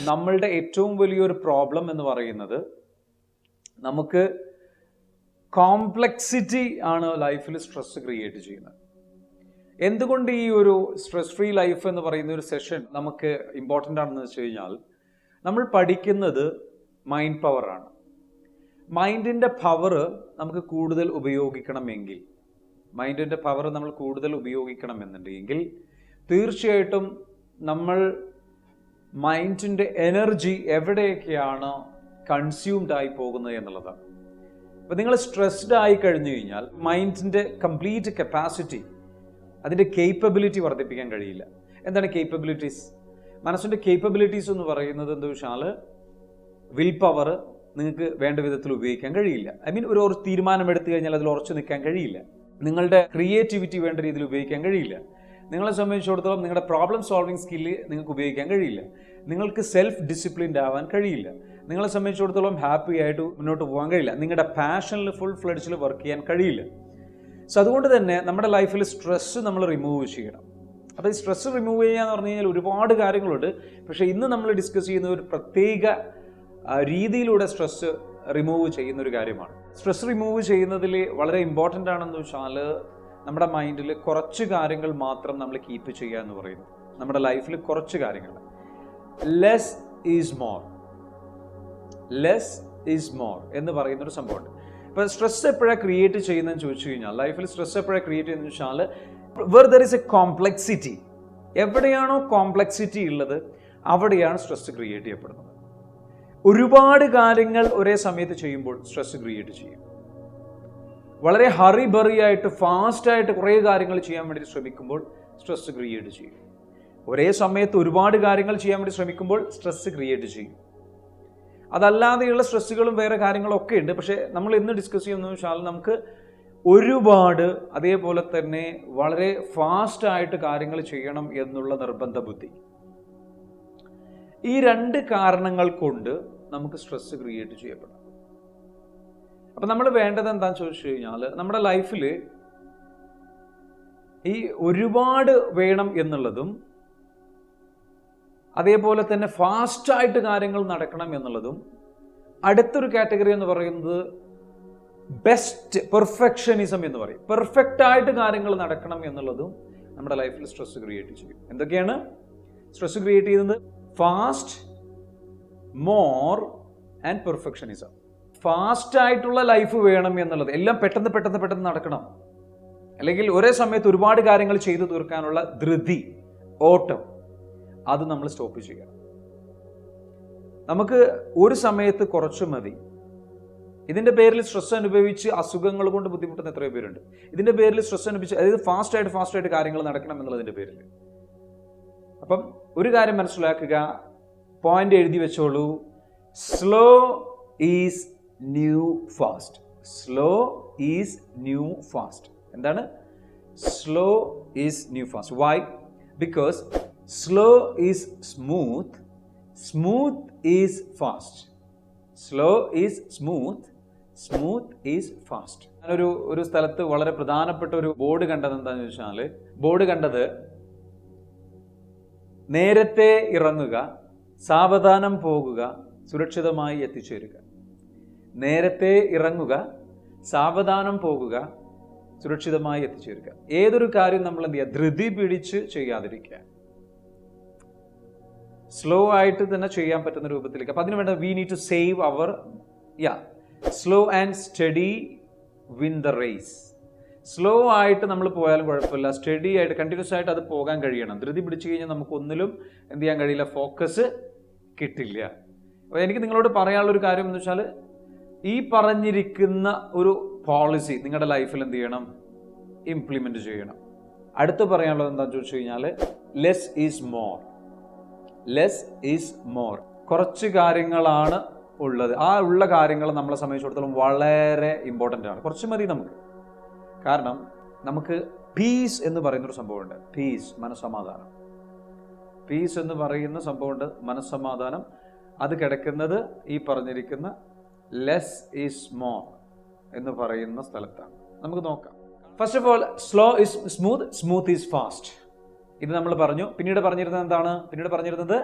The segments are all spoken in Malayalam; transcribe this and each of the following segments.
നമ്മളുടെ ഏറ്റവും വലിയൊരു പ്രോബ്ലം എന്ന് പറയുന്നത് നമുക്ക് കോംപ്ലക്സിറ്റി ആണ് ലൈഫിൽ സ്ട്രെസ് ക്രിയേറ്റ് ചെയ്യുന്നത്. എന്തുകൊണ്ട് ഈ ഒരു സ്ട്രെസ് ഫ്രീ ലൈഫ് എന്ന് പറയുന്ന ഒരു സെഷൻ നമുക്ക് ഇമ്പോർട്ടൻ്റ് ആണെന്ന് വെച്ച് കഴിഞ്ഞാൽ, നമ്മൾ പഠിക്കുന്നത് മൈൻഡ് പവറാണ്. മൈൻഡിൻ്റെ പവർ നമുക്ക് കൂടുതൽ ഉപയോഗിക്കണമെങ്കിൽ, മൈൻഡിൻ്റെ പവർ നമ്മൾ കൂടുതൽ ഉപയോഗിക്കണമെന്നുണ്ടെങ്കിൽ തീർച്ചയായിട്ടും നമ്മൾ മൈൻഡിൻ്റെ എനർജി എവിടെയൊക്കെയാണ് കൺസ്യൂംഡ് ആയി പോകുന്നത് എന്നുള്ളതാണ്. അപ്പോൾ നിങ്ങൾ സ്ട്രെസ്ഡ് ആയി കഴിഞ്ഞു കഴിഞ്ഞാൽ മൈൻഡിൻ്റെ കംപ്ലീറ്റ് കപ്പാസിറ്റി, അതിൻ്റെ കേപ്പബിലിറ്റി വർദ്ധിപ്പിക്കാൻ കഴിയില്ല. എന്താണ് കേപ്പബിലിറ്റീസ്? മനസ്സിൻ്റെ കേപ്പബിലിറ്റീസ് എന്ന് പറയുന്നത് എന്താ വെച്ചാൽ, വിൽ പവർ നിങ്ങൾക്ക് വേണ്ട വിധത്തിൽ ഉപയോഗിക്കാൻ കഴിയില്ല. ഒരു തീരുമാനം എടുത്തു കഴിഞ്ഞാൽ അതിൽ ഉറച്ചു നിൽക്കാൻ കഴിയില്ല. നിങ്ങളുടെ ക്രിയേറ്റിവിറ്റി വേണ്ട രീതിയിൽ ഉപയോഗിക്കാൻ കഴിയില്ല. നിങ്ങളെ സംബന്ധിച്ചിടത്തോളം നിങ്ങളുടെ പ്രോബ്ലം സോൾവിങ് സ്കില്ല് നിങ്ങൾക്ക് ഉപയോഗിക്കാൻ കഴിയില്ല. നിങ്ങൾക്ക് സെൽഫ് ഡിസിപ്ലിൻഡ് ആവാൻ കഴിയില്ല. നിങ്ങളെ സംബന്ധിച്ചിടത്തോളം ഹാപ്പി ആയിട്ട് മുന്നോട്ട് പോകാൻ കഴിയില്ല. നിങ്ങളുടെ പാഷനിൽ ഫുൾ ഫ്ലെഡ്ജിൽ വർക്ക് ചെയ്യാൻ കഴിയില്ല. സോ അതുകൊണ്ട് തന്നെ നമ്മുടെ ലൈഫിൽ സ്ട്രെസ്സ് നമ്മൾ റിമൂവ് ചെയ്യണം. അപ്പോൾ ഈ സ്ട്രെസ്സ് റിമൂവ് ചെയ്യുക എന്ന് പറഞ്ഞു കഴിഞ്ഞാൽ ഒരുപാട് കാര്യങ്ങളുണ്ട്. പക്ഷേ ഇന്ന് നമ്മൾ ഡിസ്കസ് ചെയ്യുന്ന ഒരു പ്രത്യേക രീതിയിലൂടെ സ്ട്രെസ്സ് റിമൂവ് ചെയ്യുന്ന ഒരു കാര്യമാണ്. സ്ട്രെസ് റിമൂവ് ചെയ്യുന്നതിൽ വളരെ ഇമ്പോർട്ടൻ്റ് ആണെന്ന് വെച്ചാൽ, നമ്മുടെ മൈൻഡിൽ കുറച്ച് കാര്യങ്ങൾ മാത്രം നമ്മൾ കീപ്പ് ചെയ്യുക എന്ന് പറയുന്നത്. നമ്മുടെ ലൈഫിൽ കുറച്ച് കാര്യങ്ങൾ, less is more, less is more എന്ന് പറയുന്നൊരു സംഭവമുണ്ട്. ഇപ്പോൾ സ്ട്രെസ് എപ്പോഴാണ് ക്രിയേറ്റ് ചെയ്യുന്നതെന്ന് ചോദിച്ചു കഴിഞ്ഞാൽ, ലൈഫിൽ സ്ട്രെസ് എപ്പോഴാണ് ക്രിയേറ്റ് ചെയ്യുന്നതെന്ന് വെച്ചാൽ, where there is a complexity, എവിടെയാണോ കോംപ്ലക്സിറ്റി ഉള്ളത് അവിടെയാണ് സ്ട്രെസ് ക്രിയേറ്റ് ചെയ്യപ്പെടുന്നത്. ഒരുപാട് കാര്യങ്ങൾ ഒരേ സമയത്ത് ചെയ്യുമ്പോൾ സ്ട്രെസ് ക്രിയേറ്റ് ചെയ്യും. വളരെ ഹറി ബറി ആയിട്ട് ഫാസ്റ്റായിട്ട് കുറേ കാര്യങ്ങൾ ചെയ്യാൻ വേണ്ടി ശ്രമിക്കുമ്പോൾ സ്ട്രെസ് ക്രിയേറ്റ് ചെയ്യും. ഒരേ സമയത്ത് ഒരുപാട് കാര്യങ്ങൾ ചെയ്യാൻ വേണ്ടി ശ്രമിക്കുമ്പോൾ സ്ട്രെസ് ക്രിയേറ്റ് ചെയ്യും. അതല്ലാതെയുള്ള സ്ട്രെസ്സുകളും വേറെ കാര്യങ്ങളൊക്കെ ഉണ്ട്. പക്ഷേ നമ്മൾ ഇന്ന് ഡിസ്കസ് ചെയ്യുന്നത് വെച്ചാൽ, നമുക്ക് ഒരുപാട് അതേപോലെ തന്നെ വളരെ ഫാസ്റ്റായിട്ട് കാര്യങ്ങൾ ചെയ്യണം എന്നുള്ള നിർബന്ധ ബുദ്ധി, ഈ രണ്ട് കാരണങ്ങൾ കൊണ്ട് നമുക്ക് സ്ട്രെസ് ക്രിയേറ്റ് ചെയ്യപ്പെടാം. അപ്പം നമ്മൾ വേണ്ടത് എന്താണെന്ന് ചോദിച്ചു കഴിഞ്ഞാൽ, നമ്മുടെ ലൈഫിൽ ഈ ഒരുപാട് വേണം എന്നുള്ളതും അതേപോലെ തന്നെ ഫാസ്റ്റായിട്ട് കാര്യങ്ങൾ നടക്കണം എന്നുള്ളതും, അടുത്തൊരു കാറ്റഗറി എന്ന് പറയുന്നത് ബെസ്റ്റ് പെർഫെക്ഷനിസം എന്ന് പറയും. പെർഫെക്റ്റായിട്ട് കാര്യങ്ങൾ നടക്കണം എന്നുള്ളതും നമ്മുടെ ലൈഫിൽ സ്ട്രെസ് ക്രിയേറ്റ് ചെയ്യും. എന്തൊക്കെയാണ് സ്ട്രെസ് ക്രിയേറ്റ് ചെയ്യുന്നത്? Fast, more and perfectionism. ഫാസ്റ്റായിട്ടുള്ള ലൈഫ് വേണം എന്നുള്ളത്, എല്ലാം പെട്ടെന്ന് പെട്ടെന്ന് പെട്ടെന്ന് നടക്കണം, അല്ലെങ്കിൽ ഒരേ സമയത്ത് ഒരുപാട് കാര്യങ്ങൾ ചെയ്തു തീർക്കാനുള്ള ധൃതി, ഓട്ടം, അത് നമ്മൾ സ്റ്റോപ്പ് ചെയ്യണം. നമുക്ക് ഒരു സമയത്ത് കുറച്ച് മതി. ഇതിൻ്റെ പേരിൽ സ്ട്രെസ് അനുഭവിച്ച് അസുഖങ്ങൾ കൊണ്ട് ബുദ്ധിമുട്ടുന്ന എത്രയോ പേരുണ്ട്. ഇതിൻ്റെ പേരിൽ സ്ട്രെസ് അനുഭവിച്ച്, അതായത് ഫാസ്റ്റായിട്ട് കാര്യങ്ങൾ നടക്കണം എന്നുള്ളതിൻ്റെ പേരിൽ. അപ്പം ഒരു കാര്യം മനസ്സിലാക്കുക, പോയിന്റ് എഴുതി വെച്ചോളൂ, slow is new fast. Slow is new fast. എന്താണ് slow is new fast? Why? Because slow is smooth, smooth is fast. Slow is smooth, smooth is fast. ഞാനൊരു സ്ഥലത്ത് വളരെ പ്രധാനപ്പെട്ട ഒരു ബോർഡ് കണ്ടത് എന്താണെന്ന് വെച്ചാൽ, ബോർഡ് കണ്ടത് നേരത്തെ ഇറങ്ങുക, സാവധാനം പോകുക, സുരക്ഷിതമായി എത്തിച്ചേരുക. നേരത്തെ ഇറങ്ങുക, സാവധാനം പോകുക, സുരക്ഷിതമായി എത്തിച്ചേരുക. ഏതൊരു കാര്യം നമ്മൾ എന്ത് ചെയ്യുക? ധൃതി പിടിച്ച് ചെയ്യാതിരിക്കുക, സ്ലോ ആയിട്ട് തന്നെ ചെയ്യാൻ പറ്റുന്ന രൂപത്തിലേക്ക്. അപ്പം അതിന് വേണ്ട we need to save our slow and steady win the race. Slow ആയിട്ട് നമ്മൾ പോയാലും കുഴപ്പമില്ല, സ്റ്റഡി ആയിട്ട് കണ്ടിന്യൂസ് ആയിട്ട് അത് പോകാൻ കഴിയണം. ധൃതി പിടിച്ചു കഴിഞ്ഞാൽ നമുക്കൊന്നിലും എന്ത് ചെയ്യാൻ കഴിയില്ല, ഫോക്കസ് കിട്ടില്ല. അപ്പോൾ എനിക്ക് നിങ്ങളോട് പറയാനുള്ളൊരു കാര്യം എന്ന് വെച്ചാൽ, ഈ പറഞ്ഞിരിക്കുന്ന ഒരു പോളിസി നിങ്ങളുടെ ലൈഫിൽ എന്ത് ചെയ്യണം? ഇംപ്ലിമെൻ്റ് ചെയ്യണം. അടുത്ത് പറയാനുള്ളത് എന്താണെന്ന് ചോദിച്ചു കഴിഞ്ഞാൽ, less is more. Less is more. കുറച്ച് കാര്യങ്ങളാണ് ഉള്ളത്, ആ ഉള്ള കാര്യങ്ങൾ നമ്മളെ സംബന്ധിച്ചിടത്തോളം വളരെ ഇമ്പോർട്ടൻ്റ് ആണ്. കുറച്ച് മതി നമുക്ക്. കാരണം നമുക്ക് പീസ് എന്ന് പറയുന്നൊരു സംഭവമുണ്ട്. പീസ്, മനസ്സമാധാനം. പീസ് എന്ന് പറയുന്ന സംഭവമുണ്ട്, മനസ്സമാധാനം. അത് കിടക്കുന്നത് ഈ പറഞ്ഞിരിക്കുന്ന ലെസ് ഈസ് മോർ എന്ന് പറയുന്ന സ്ഥലത്താണ്. നമുക്ക് നോക്കാം. First of all, slow is smooth, smooth is fast. ഇത് നമ്മൾ പറഞ്ഞു. പിന്നീട് പറഞ്ഞിരുന്നത് എന്താണ്? പിന്നീട് പറഞ്ഞിരുന്നത്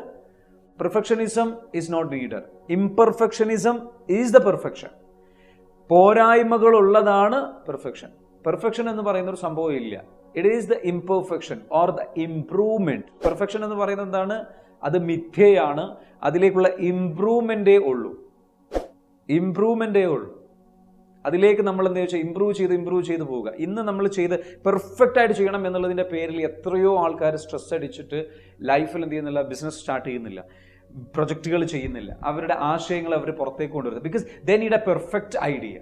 perfectionism is not needed. Imperfectionism is the perfection. പോരായ്മകൾ ഉള്ളതാണ് പെർഫെക്ഷൻ. പെർഫെക്ഷൻ എന്ന് പറയുന്ന ഒരു സംഭവം ഇല്ല. It is the imperfection or the improvement. Perfection എന്ന് പറയുന്നത് എന്താണ്? അത് മിഥ്യയാണ്. അതിലേക്കുള്ള ഇംപ്രൂവ്മെന്റേ ഉള്ളൂ. അതിലേക്ക് നമ്മൾ എന്താ വെച്ചാൽ ഇംപ്രൂവ് ചെയ്ത് പോവുക. ഇന്ന് നമ്മൾ ചെയ്ത് പെർഫെക്റ്റ് ആയിട്ട് ചെയ്യണം എന്നുള്ളതിൻ്റെ പേരിൽ എത്രയോ ആൾക്കാർ സ്ട്രെസ് അടിച്ചിട്ട് ലൈഫിൽ എന്ത് ചെയ്യുന്നില്ല, ബിസിനസ് സ്റ്റാർട്ട് ചെയ്യുന്നില്ല, പ്രൊജക്റ്റുകൾ ചെയ്യുന്നില്ല, അവരുടെ ആശയങ്ങൾ അവർ പുറത്തേക്ക് കൊണ്ടുവരുന്നത്. Because they need a perfect idea.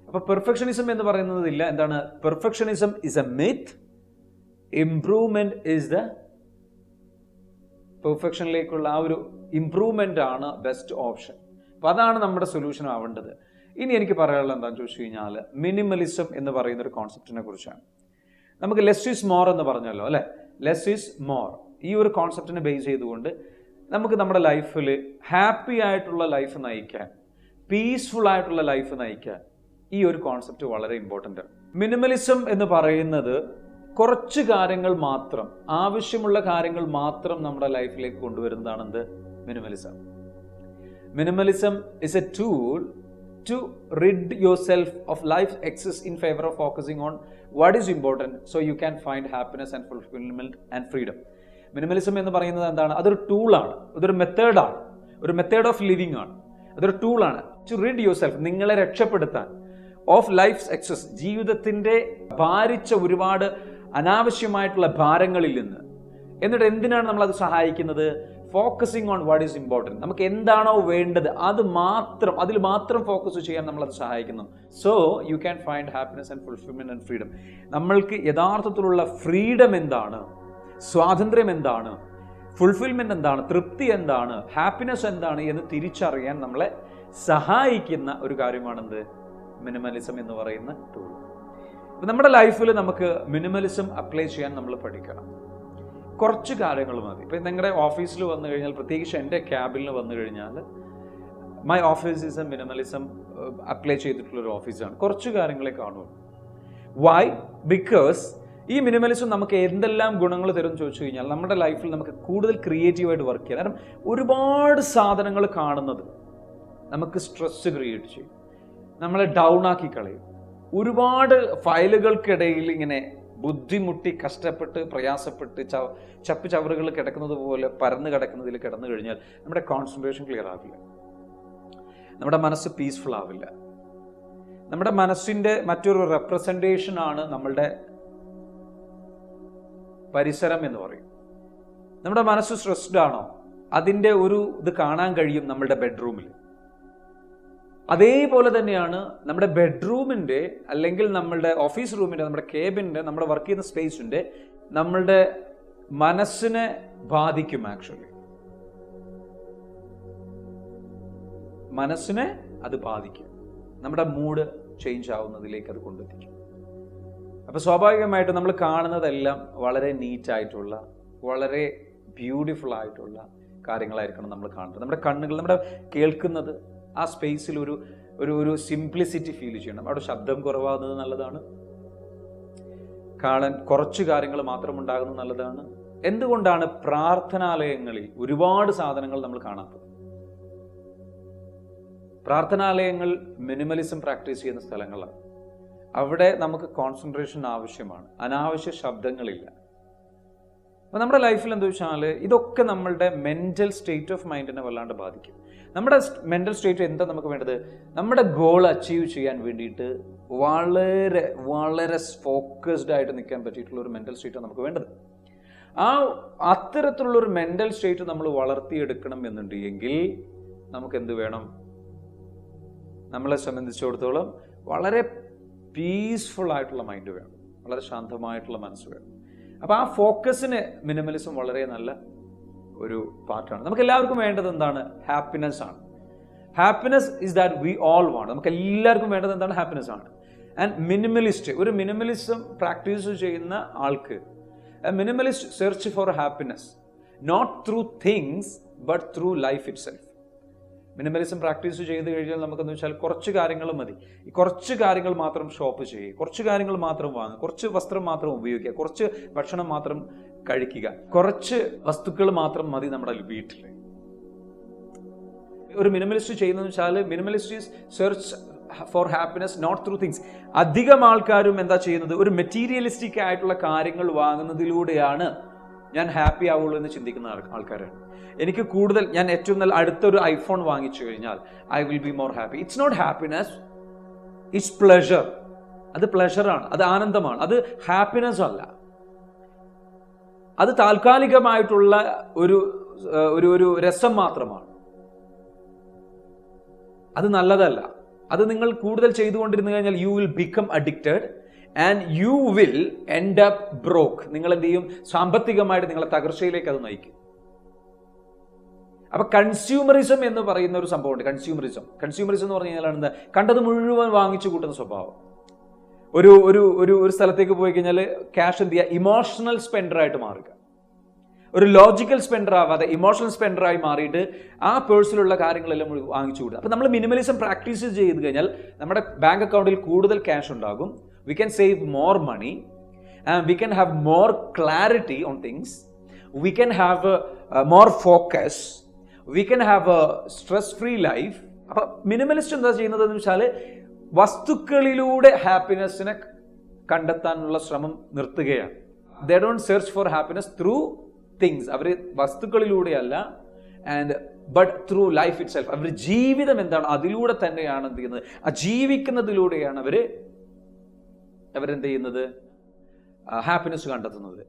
അപ്പോൾ പെർഫെക്ഷനിസം എന്ന് പറയുന്നതില്ല. എന്താണ്? Perfectionism is a myth, improvement is the പെർഫെക്ഷനിലേക്കുള്ള ആ ഒരു ഇംപ്രൂവ്മെന്റ് ആണ് ബെസ്റ്റ് ഓപ്ഷൻ. അപ്പോൾ അതാണ് നമ്മുടെ സൊല്യൂഷൻ ആവേണ്ടത്. ഇനി എനിക്ക് പറയാനുള്ളത് എന്താണെന്ന് ചോദിച്ചു കഴിഞ്ഞാൽ, മിനിമലിസം എന്ന് പറയുന്ന ഒരു കോൺസെപ്റ്റിനെ കുറിച്ചാണ്. നമുക്ക് ലെസ് ഈസ് മോർ എന്ന് പറഞ്ഞല്ലോ അല്ലേ? ലെസ് ഈസ് മോർ, ഈ ഒരു കോൺസെപ്റ്റിനെ ബേസ് ചെയ്തുകൊണ്ട് നമുക്ക് നമ്മുടെ ലൈഫിൽ ഹാപ്പി ആയിട്ടുള്ള ലൈഫ് നയിക്കാൻ, പീസ്ഫുൾ ആയിട്ടുള്ള ലൈഫ് നയിക്കാൻ ഈ ഒരു കോൺസെപ്റ്റ് വളരെ ഇമ്പോർട്ടൻ്റ് ആണ്. മിനിമലിസം എന്ന് പറയുന്നത് കുറച്ച് കാര്യങ്ങൾ മാത്രം, ആവശ്യമുള്ള കാര്യങ്ങൾ മാത്രം നമ്മുടെ ലൈഫിലേക്ക് കൊണ്ടുവരുന്നതാണ് എന്ത്? Minimalism. Minimalism is A tool to rid yourself of life's excess in favor of focusing on what is important so you can find happiness and fulfillment and freedom. Minimalism എന്ന് പറയുന്നത് എന്താണ്? അതൊരു ടൂളാണ്, അതൊരു മെത്തേഡാണ്, ഒരു മെത്തേഡ് ഓഫ് ലിവിങ് ആണ്. അതൊരു ടൂളാണ് ടു റിഡ് യുവർ സെൽഫ്, നിങ്ങളെ രക്ഷപ്പെടുത്താൻ, ഓഫ് ലൈഫ്സ് എക്സസ്, ജീവിതത്തിൻ്റെ ഭാരിച്ച ഒരുപാട് അനാവശ്യമായിട്ടുള്ള ഭാരങ്ങളിൽ നിന്ന്. എന്നിട്ട് എന്തിനാണ് നമ്മളത് സഹായിക്കുന്നത്? Focusing on what is important. നമുക്ക് എന്താണോ വേണ്ടത് അതിൽ മാത്രം ഫോക്കസ് ചെയ്യാൻ നമ്മളത് സഹായിക്കുന്നു. So you can find happiness and fulfilment and freedom. നമ്മൾക്ക് യഥാർത്ഥത്തിലുള്ള ഫ്രീഡം എന്താണ്, സ്വാതന്ത്ര്യം എന്താണ്, ഫുൾഫിൽമെന്റ് എന്താണ്, തൃപ്തി എന്താണ്, ഹാപ്പിനെസ് എന്താണ് എന്ന് തിരിച്ചറിയാൻ നമ്മളെ സഹായിക്കുന്ന ഒരു കാര്യമാണെന്ത്? മിനിമലിസം എന്ന് പറയുന്ന ടൂൾ. അപ്പം നമ്മുടെ ലൈഫിൽ നമുക്ക് മിനിമലിസം അപ്ലൈ ചെയ്യാൻ നമ്മൾ പഠിക്കണം. കുറച്ച് കാര്യങ്ങൾ മതി. ഇപ്പം നിങ്ങളുടെ ഓഫീസിൽ വന്നു കഴിഞ്ഞാൽ, പ്രത്യേകിച്ച് എൻ്റെ ക്യാബിനിൽ വന്നു കഴിഞ്ഞാൽ, my office is a minimalism apply ചെയ്തിട്ടുള്ളൊരു ഓഫീസാണ്. കുറച്ച് കാര്യങ്ങളെ കാണുള്ളൂ. വൈ? ബിക്കോസ് ഈ മിനിമലിസം നമുക്ക് എന്തെല്ലാം ഗുണങ്ങൾ തരും ചോദിച്ചു കഴിഞ്ഞാൽ, നമ്മുടെ ലൈഫിൽ നമുക്ക് കൂടുതൽ ക്രിയേറ്റീവായിട്ട് വർക്ക് ചെയ്യാം. കാരണം ഒരുപാട് സാധനങ്ങൾ കാണുന്നത് നമുക്ക് സ്ട്രെസ് ക്രിയേറ്റ് ചെയ്യും, നമ്മളെ ഡൗൺ ആക്കി കളയും. ഒരുപാട് ഫയലുകൾക്കിടയിൽ ഇങ്ങനെ ബുദ്ധിമുട്ടി കഷ്ടപ്പെട്ട് പ്രയാസപ്പെട്ട് ചപ്പ് ചവറുകൾ കിടക്കുന്നത് പോലെ പരന്ന് കിടക്കുന്നതിൽ കിടന്നു കഴിഞ്ഞാൽ നമ്മുടെ കോൺസെൻട്രേഷൻ ക്ലിയർ ആവില്ല, നമ്മുടെ മനസ്സ് പീസ്ഫുൾ ആവില്ല. നമ്മുടെ മനസ്സിൻ്റെ മറ്റൊരു റെപ്രസെൻറ്റേഷൻ ആണ് നമ്മളുടെ പരിസരം എന്ന് പറയും. നമ്മുടെ മനസ്സ് സ്ട്രെസ്ഡ് ആണോ, അതിൻ്റെ ഒരു ഇത് കാണാൻ കഴിയും നമ്മളുടെ ബെഡ്റൂമിൽ. അതേപോലെ തന്നെയാണ് നമ്മുടെ ബെഡ്റൂമിൻ്റെ, അല്ലെങ്കിൽ നമ്മളുടെ ഓഫീസ് റൂമിൻ്റെ, നമ്മുടെ കേബിൻ്റെ, നമ്മുടെ വർക്ക് ചെയ്യുന്ന സ്പേസിൻ്റെ നമ്മളുടെ മനസ്സിനെ ബാധിക്കും. ആക്ച്വലി മനസ്സിനെ അത് ബാധിക്കും, നമ്മുടെ മൂഡ് ചേഞ്ച് ആവുന്നതിലേക്ക് അത് കൊണ്ടെത്തിക്കും. അപ്പോൾ സ്വാഭാവികമായിട്ട് നമ്മൾ കാണുന്നതെല്ലാം വളരെ നീറ്റായിട്ടുള്ള, വളരെ ബ്യൂട്ടിഫുൾ ആയിട്ടുള്ള കാര്യങ്ങളായിരിക്കണം നമ്മൾ കാണുന്നത്. നമ്മുടെ കണ്ണുകൾ, നമ്മുടെ കേൾക്കുന്നത്, ആ സ്പേസിൽ ഒരു സിംപ്ലിസിറ്റി ഫീൽ ചെയ്യണം. അവിടെ ശബ്ദം കുറവാകുന്നത് നല്ലതാണ്, കാണാൻ കുറച്ച് കാര്യങ്ങൾ മാത്രം ഉണ്ടാകുന്നത് നല്ലതാണ്. എന്തുകൊണ്ടാണ് പ്രാർത്ഥനാലയങ്ങളിൽ ഒരുപാട് സാധനങ്ങൾ നമ്മൾ കാണാത്തത്? പ്രാർത്ഥനാലയങ്ങൾ മിനിമലിസം പ്രാക്ടീസ് ചെയ്യുന്ന സ്ഥലങ്ങളാണ്. അവിടെ നമുക്ക് കോൺസെൻട്രേഷൻ ആവശ്യമാണ്, അനാവശ്യ ശബ്ദങ്ങളില്ല. അപ്പോൾ നമ്മുടെ ലൈഫിൽ എന്താ വെച്ചാൽ ഇതൊക്കെ നമ്മളുടെ മെൻ്റൽ സ്റ്റേറ്റ് ഓഫ് മൈൻഡിനെ വല്ലാണ്ട് ബാധിക്കും. നമ്മുടെ മെൻ്റൽ സ്റ്റേറ്റ് എന്താ നമുക്ക് വേണ്ടത്? നമ്മുടെ ഗോൾ അച്ചീവ് ചെയ്യാൻ വേണ്ടിയിട്ട് വളരെ വളരെ ഫോക്കസ്ഡ് ആയിട്ട് നിൽക്കാൻ പറ്റിയിട്ടുള്ള ഒരു മെൻ്റൽ സ്റ്റേറ്റാണ് നമുക്ക് വേണ്ടത്. അത്തരത്തിലുള്ളൊരു മെൻ്റൽ സ്റ്റേറ്റ് നമ്മൾ വളർത്തിയെടുക്കണം എന്നുണ്ടെങ്കിൽ നമുക്ക് എന്ത് വേണം? നമ്മളെ സംബന്ധിച്ചിടത്തോളം വളരെ പീസ്ഫുൾ ആയിട്ടുള്ള മൈൻഡ് വേണം, വളരെ ശാന്തമായിട്ടുള്ള മനസ്സ് വേണം. അപ്പോൾ ആ ഫോക്കസിന് മിനിമലിസം വളരെ നല്ല ഒരു പാർട്ടാണ്. നമുക്ക് എല്ലാവർക്കും വേണ്ടത് എന്താണ്? ഹാപ്പിനെസ് ആണ്. Happiness is that we all want. നമുക്ക് എല്ലാവർക്കും വേണ്ടത് എന്താണ്? ഹാപ്പിനെസ് ആണ്. ആൻഡ് മിനിമലിസ്റ്റ്, ഒരു മിനിമലിസം പ്രാക്ടീസ് ചെയ്യുന്ന ആൾക്ക്, minimalist search for happiness not through things but through life itself. Minimalism practice ചെയ്ത് കഴിഞ്ഞാൽ നമുക്കെന്ന് വെച്ചാൽ കുറച്ച് കാര്യങ്ങൾ മതി. ഈ കുറച്ച് കാര്യങ്ങൾ മാത്രം ഷോപ്പ് ചെയ്യുക, കുറച്ച് കാര്യങ്ങൾ മാത്രം വാങ്ങുക, കുറച്ച് വസ്ത്രം മാത്രം ഉപയോഗിക്കുക, കുറച്ച് ഭക്ഷണം മാത്രം കഴിക്കുക, കുറച്ച് വസ്തുക്കൾ മാത്രം മതി നമ്മുടെ വീട്ടിൽ. ഒരു മിനിമലിസ്റ്റ് ചെയ്യുന്നതെന്ന് വെച്ചാൽ minimalist is search for happiness not through things. അധികം ആൾക്കാരും എന്താ ചെയ്യുന്നത്, ഒരു മെറ്റീരിയലിസ്റ്റിക് ആയിട്ടുള്ള കാര്യങ്ങൾ വാങ്ങുന്നതിലൂടെയാണ് ഞാൻ ഹാപ്പി ആവുള്ളൂ എന്ന് ചിന്തിക്കുന്ന ആൾക്കാരാണ്. എനിക്ക് കൂടുതൽ, ഞാൻ ഏറ്റവും നല്ല അടുത്തൊരു ഐഫോൺ വാങ്ങിച്ചു കഴിഞ്ഞാൽ I will be more happy. It's not happiness, it's pleasure. അത് പ്ലഷറാണ്, അത് ആനന്ദമാണ്, അത് ഹാപ്പിനെസ് അല്ല. അത് താൽക്കാലികമായിട്ടുള്ള ഒരു ഒരു രസം മാത്രമാണ്. അത് നല്ലതല്ല. അത് നിങ്ങൾ കൂടുതൽ ചെയ്തുകൊണ്ടിരുന്നു കഴിഞ്ഞാൽ you will become addicted and you will end up broke. നിങ്ങൾ എന്ത് ചെയ്യും, സാമ്പത്തികമായിട്ട് നിങ്ങളെ തകർച്ചയിലേക്ക് അത് നയിക്കും. അപ്പൊ കൺസ്യൂമറിസം എന്ന് പറയുന്ന ഒരു സംഭവമുണ്ട്. കൺസ്യൂമറിസം എന്ന് പറഞ്ഞു കഴിഞ്ഞാൽ എന്താ, കണ്ടത് മുഴുവൻ വാങ്ങിച്ചു കൂട്ടുന്ന സ്വഭാവം. ഒരു ഒരു ഒരു ഒരു സ്ഥലത്തേക്ക് പോയി കഴിഞ്ഞാൽ ക്യാഷ് എന്ത് ചെയ്യുക, ഇമോഷണൽ സ്പെൻഡറായിട്ട് മാറുക. ഒരു ലോജിക്കൽ സ്പെൻഡർ ആവാതെ ഇമോഷണൽ സ്പെൻഡറായി മാറിയിട്ട് ആ പേഴ്സിലുള്ള കാര്യങ്ങളെല്ലാം വാങ്ങിച്ചു കൂടുക. അപ്പം നമ്മൾ മിനിമലിസം പ്രാക്ടീസ് ചെയ്ത് കഴിഞ്ഞാൽ നമ്മുടെ ബാങ്ക് അക്കൗണ്ടിൽ കൂടുതൽ ക്യാഷ് ഉണ്ടാകും. We can save more money and we can have more clarity on things. We can have more focus. We can have a stress free life. അപ്പം മിനിമലിസ്റ്റ് എന്താ ചെയ്യുന്നത് എന്ന് വെച്ചാൽ വസ്തുക്കളിലൂടെ ഹാപ്പിനെസ്സിനെ കണ്ടെത്താനുള്ള ശ്രമം നിർത്തുകയാണ്. They don't search for happiness through things. അവർ വസ്തുക്കളിലൂടെയല്ല, and but through life itself. അവർ ജീവിതം എന്താണ് അതിലൂടെ തന്നെയാണ് എന്ത് ചെയ്യുന്നത്, ആ ജീവിക്കുന്നതിലൂടെയാണ് അവരെന്ത് ചെയ്യുന്നത്, ഹാപ്പിനെസ് കണ്ടെത്തുന്നത്.